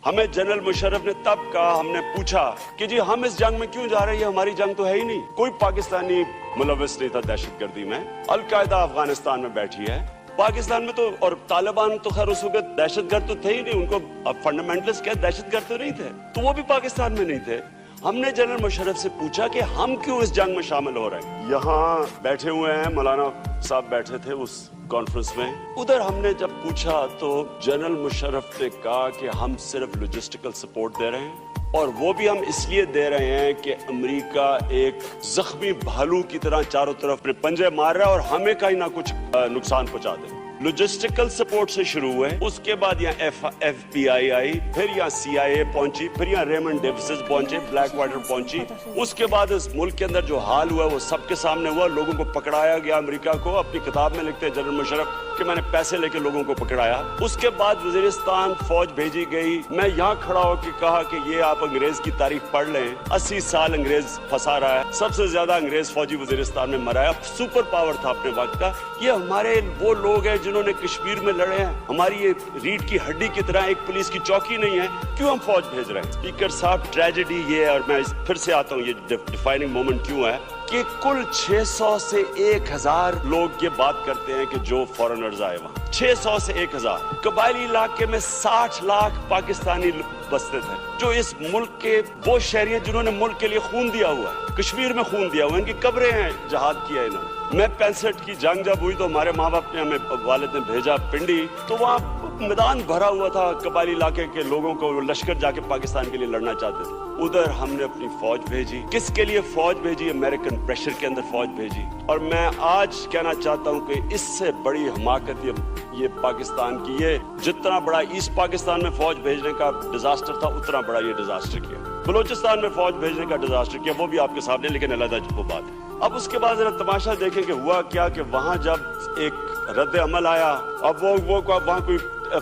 ہمیں جنرل مشرف نے تب کہا, ہم نے پوچھا کہ جی ہم اس جنگ میں کیوں جا رہے ہیں, ہماری جنگ تو ہے ہی نہیں. کوئی پاکستانی ملوث نہیں تھا دہشت گردی میں. القاعدہ افغانستان میں بیٹھی ہے, پاکستان میں تو, اور طالبان تو خیر اس وقت دہشت گرد تو تھے ہی نہیں, ان کو فنڈامنٹلسٹ کیا دہشت گرد تو نہیں تھے, تو وہ بھی پاکستان میں نہیں تھے. ہم نے جنرل مشرف سے پوچھا کہ ہم کیوں اس جنگ میں شامل ہو رہے ہیں. یہاں بیٹھے ہوئے ہیں, مولانا صاحب بیٹھے تھے اس کانفرنس میں. ادھر ہم نے جب پوچھا تو جنرل مشرف نے کہا کہ ہم صرف لاجسٹیکل سپورٹ دے رہے ہیں, اور وہ بھی ہم اس لیے دے رہے ہیں کہ امریکہ ایک زخمی بھالو کی طرح چاروں طرف اپنے پنجے مار رہا ہے اور ہمیں کہیں نہ کچھ نقصان پہنچا دے. لاجسٹیکل سپورٹ سے شروع ہوئے, اس کے بعد یہاں ایف بی آئی آئی, پھر یہاں سی آئی اے پہنچی, پھر یہاں ریمنڈ ڈیوسز پہنچے, بلیک واٹر پہنچی. اس کے بعد اس ملک کے اندر جو حال ہوا وہ سب کے سامنے ہوا, لوگوں کو پکڑایا گیا. امریکہ کو اپنی کتاب میں لکھتے ہیں جنرل مشرف کہ میں نے پیسے لے کے لوگوں کو پکڑایا. اس کے بعد وزیرستان فوج بھیجی گئی. میں یہاں کھڑا ہو کے کہا کہ یہ آپ انگریز کی تاریخ پڑھ لیں, 80 سال انگریز پھنسا رہا ہے, سب سے زیادہ انگریز فوجی وزیرستان میں مرا ہے, سپر پاور تھا اپنے وقت کا. یہ ہمارے وہ لوگ ہیں جنہوں نے کشمیر میں لڑے ہیں, ہماری یہ ریڑھ کی ہڈی کی طرح ایک پولیس کی چوکی نہیں ہے, کیوں ہم فوج بھیج رہے ہیں؟ اسپیکر صاحب, ٹریجڈی یہ ہے, اور میں پھر سے آتا ہوں, یہ ڈیفائننگ مومنٹ کیوں ہے کہ کل 600 سے 1000 لوگ یہ بات کرتے ہیں کہ جو فورنرز آئے وہاں, 600 سے 1000. قبائلی علاقے میں 60 لاکھ پاکستانی بستے تھے, جو اس ملک کے وہ شہری ہیں جنہوں نے ملک کے لیے خون دیا ہوا ہے, کشمیر میں خون دیا ہوا ہے, ان کی قبریں ہیں, جہاد کیا ہے انہوں نے. میں 65 کی جنگ جب ہوئی تو ہمارے ماں باپ نے ہمیں, والد نے بھیجا پنڈی, تو وہاں میدان بھرا ہوا تھا قبائلی علاقے کے لوگوں کو, لشکر جا کے پاکستان کے لیے لڑنا چاہتے تھے. ادھر ہم نے اپنی فوج بھیجی. کس کے لیے فوج بھیجی؟ امریکن پریشر کے اندر فوج بھیجی. اور میں آج کہنا چاہتا ہوں کہ اس سے بڑی حماقت یہ پاکستان کی, یہ جتنا بڑا ایسٹ پاکستان میں فوج بھیجنے کا ڈیزاسٹر تھا, اتنا بڑا یہ ڈیزاسٹر کیا. بلوچستان میں فوج بھیجنے کا ڈیزاسٹر کیا, وہ بھی آپ کے سامنے, لیکن علیحدہ وہ بات ہے. اب اس کے بعد ذرا تماشا دیکھیں کہ ہوا کیا, کہ وہاں جب ایک رد عمل آیا, اب وہ وہاں کوئی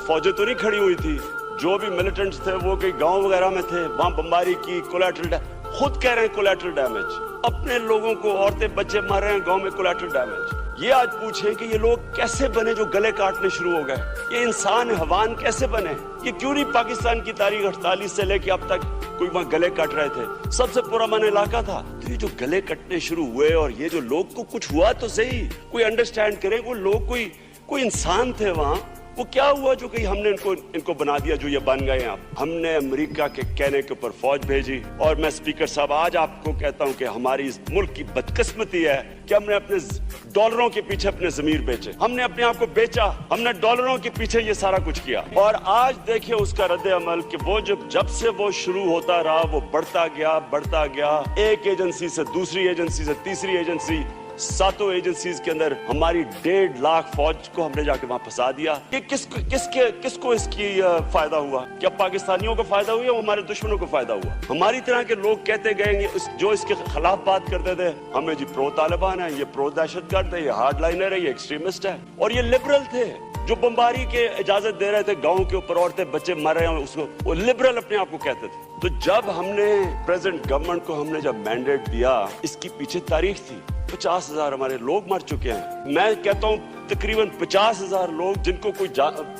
فوجیں تو نہیں کھڑی ہوئی تھی, جو بھی ملیٹنٹس تھے وہ کئی گاؤں وغیرہ میں تھے, وہاں بمباری کی, کولیٹرل خود کہہ رہے ہیں کولیٹرل ڈیمیج, اپنے لوگوں کو, عورتیں بچے مار رہے ہیں گاؤں میں, کولیٹرل ڈیمیج. یہ آج پوچھیں کہ یہ لوگ کیسے بنے جو گلے کاٹنے شروع ہو گئے, یہ انسان حیوان کیسے بنے؟ یہ کیوں نہیں پاکستان کی تاریخ 48 سے لے کے اب تک کوئی وہاں گلے کٹ رہے تھے, سب سے پرامن علاقہ تھا. تو یہ جو گلے کٹنے شروع ہوئے, اور یہ جو لوگ کو کچھ ہوا تو صحیح, کوئی انڈرسٹینڈ کرے, وہ لوگ کوئی انسان تھے وہاں, وہ کیا ہوا جو کہ ہم نے ان کو بنا دیا جو یہ بن گئے ہیں. ہم نے امریکہ کے کہنے کے اوپر فوج بھیجی. اور میں اسپیکر صاحب آج آپ کو کہتا ہوں کہ ہماری اس ملک کی بدقسمتی ہے کہ ہم نے اپنے ڈالروں کے پیچھے اپنے ضمیر بیچے, ہم نے اپنے آپ کو بیچا, ہم نے ڈالروں کے پیچھے یہ سارا کچھ کیا. اور آج دیکھیں اس کا رد عمل کہ وہ جب سے وہ شروع ہوتا رہا, وہ بڑھتا گیا, ایک ایجنسی سے دوسری ایجنسی سے تیسری ایجنسی, 7 ایجنسیز کے اندر ہماری 1.5 لاکھ فوج کو ہم نے جا کے وہاں پھنسا دیا. کہ کس کو اس کی فائدہ ہوا؟ کیا پاکستانیوں کو فائدہ ہوا یا ہمارے دشمنوں کو فائدہ ہوا؟ ہماری طرح کے لوگ کہتے گئے جو اس کے خلاف بات کرتے تھے, ہمیں جی پرو طالبان ہے, یہ پرو دہشت گرد ہے, یہ ہارڈ لائنر ہے, یہ ایکسٹریمسٹ ہے. اور یہ لبرل تھے جو بمباری کے اجازت دے رہے تھے, گاؤں کے اوپر عورتیں بچے مر رہے ہیں, اس کو وہ لبرل اپنے آپ کو کہتے تھے. تو جب ہم نے پریزیڈنٹ گورنمنٹ کو ہم نے جب مینڈیٹ دیا, اس کی پیچھے تاریخ تھی, 50,000 ہمارے لوگ مر چکے ہیں. میں کہتا ہوں تقریباً 50,000 لوگ جن کو کوئی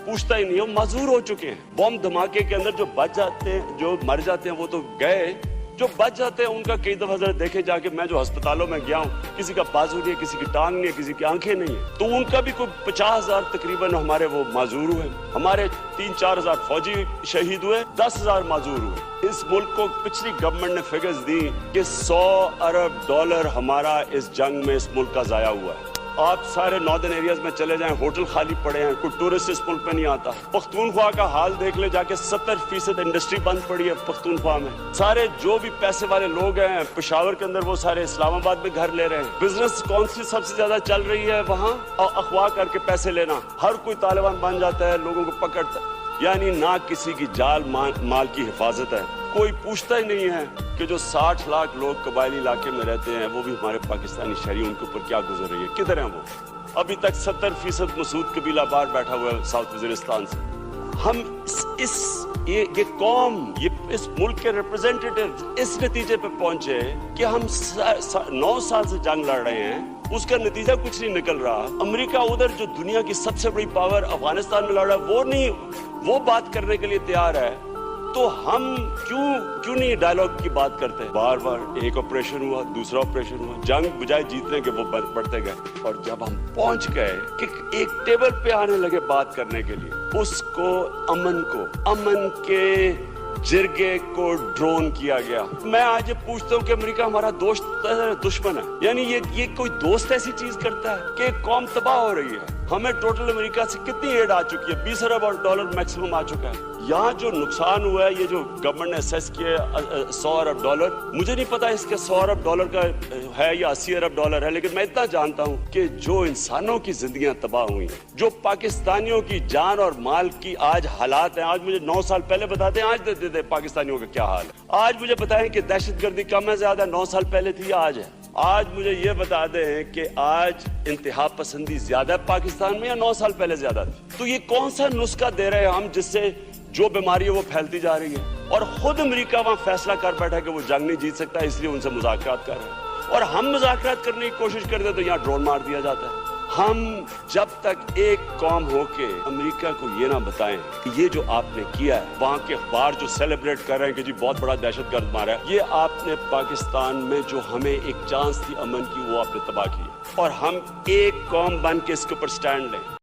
پوچھتا ہی نہیں ہے, معذور ہو چکے ہیں. بم دھماکے کے اندر جو بچ جاتے ہیں, جو مر جاتے ہیں وہ تو گئے, جو بچ جاتے ہیں ان کا کئی دفعہ ذرا دیکھے جا کے, میں جو ہسپتالوں میں گیا ہوں, کسی کا بازو نہیں ہے, کسی کی ٹانگ نہیں ہے, کسی کی آنکھیں نہیں ہیں, تو ان کا بھی کوئی 50,000 تقریباً ہمارے وہ معذور ہوئے. ہمارے 3-4 فوجی شہید ہوئے, 10,000 معذور ہوئے. اس ملک کو پچھلی گورنمنٹ نے فگرز دی کہ $100 ارب ہمارا اس جنگ میں اس ملک کا ضائع ہوا ہے. آپ سارے ناردرن ایریاز میں چلے جائیں, ہوٹل خالی پڑے ہیں, کوئی ٹورسٹ اس ملک میں نہیں آتا. پختونخوا کا حال دیکھ لے جا کے, 70% انڈسٹری بند پڑی ہے پختونخوا میں. سارے جو بھی پیسے والے لوگ ہیں پشاور کے اندر, وہ سارے اسلام آباد میں گھر لے رہے ہیں. بزنس کون سی سب سے زیادہ چل رہی ہے وہاں؟ اور اغوا کر کے پیسے لینا. ہر کوئی طالبان بن جاتا ہے, لوگوں کو پکڑتا ہے. یعنی نہ کسی کی جال مال کی حفاظت ہے. کوئی پوچھتا ہی نہیں ہے کہ جو 60 لاکھ لوگ قبائلی علاقے میں رہتے ہیں, وہ بھی ہمارے پاکستانی شہری, ان کے اوپر کیا گزر رہی ہے, کدھر ہیں وہ؟ ابھی تک 70% مسعود قبیلہ باہر بیٹھا ہوا ہے ساؤتھ وزیرستان سے. ہم یہ قوم, یہ اس ملک کے ریپرزینٹیٹیو اس نتیجے پہ پہنچے کہ ہم 9 سال سے جنگ لڑ رہے ہیں, اس کا نتیجہ کچھ نہیں نکل رہا. امریکہ ادھر جو دنیا کی سب سے بڑی پاور افغانستان میں لڑ رہا ہے, وہ بات کرنے کے لیے تیار ہے تو ہم کیوں نہیں ڈائیلاگ کی بات کرتے؟ بار بار ایک آپریشن ہوا، دوسرا آپریشن ہوا، جنگ بجائے جیتنے کے وہ بڑھتے گئے، اور جب ہم پہنچ گئے کہ ایک ٹیبل پہ آنے لگے بات کرنے کے لیے، اس کو امن کے جرگے کو ڈرون کیا گیا۔ میں آج یہ پوچھتا ہوں کہ امریکہ ہمارا دوست ہے دشمن ہے؟ یعنی یہ کوئی دوست ایسی چیز کرتا ہے کہ ایک قوم تباہ ہو رہی ہے؟ ہمیں ٹوٹل امریکہ سے کتنی ایڈ آ چکی ہے؟ 20 ارب ڈالر میکسیمم آ چکا ہے۔ یہاں جو نقصان ہوا ہے، یہ جو گورنمنٹ نے اسیس کیا 100 ارب ڈالر، مجھے نہیں پتا اس کے 100 ارب ڈالر کا ہے یا 80 ارب ڈالر ہے، لیکن میں اتنا جانتا ہوں کہ جو انسانوں کی زندگیاں تباہ ہوئی ہیں، جو پاکستانیوں کی جان اور مال کی آج حالات ہیں، آج مجھے 9 سال پہلے بتا دیں آج دے پاکستانیوں کا کیا حال ہے، آج مجھے بتائیں کہ دہشت گردی کم ہے زیادہ 9 سال پہلے تھی یا آج ہے؟ آج مجھے یہ بتا دیں کہ آج انتہا پسندی زیادہ ہے پاکستان میں یا 9 سال پہلے زیادہ تھی؟ تو یہ کون سا نسخہ دے رہے ہیں ہم جس سے جو بیماری ہے وہ پھیلتی جا رہی ہے؟ اور خود امریکہ وہاں فیصلہ کر بیٹھا کہ وہ جنگ نہیں جیت سکتا، اس لیے ان سے مذاکرات کر رہے ہیں، اور ہم مذاکرات کرنے کی کوشش کرتے تو یہاں ڈرون مار دیا جاتا ہے۔ ہم جب تک ایک قوم ہو کے امریکہ کو یہ نہ بتائیں کہ یہ جو آپ نے کیا ہے، وہاں کے اخبار جو سیلیبریٹ کر رہے ہیں کہ جی بہت بڑا دہشت گرد مارا ہے، یہ آپ نے پاکستان میں جو ہمیں ایک چانس تھی امن کی، وہ آپ نے تباہ کی، اور ہم ایک قوم بن کے اس کے اوپر سٹینڈ لیں۔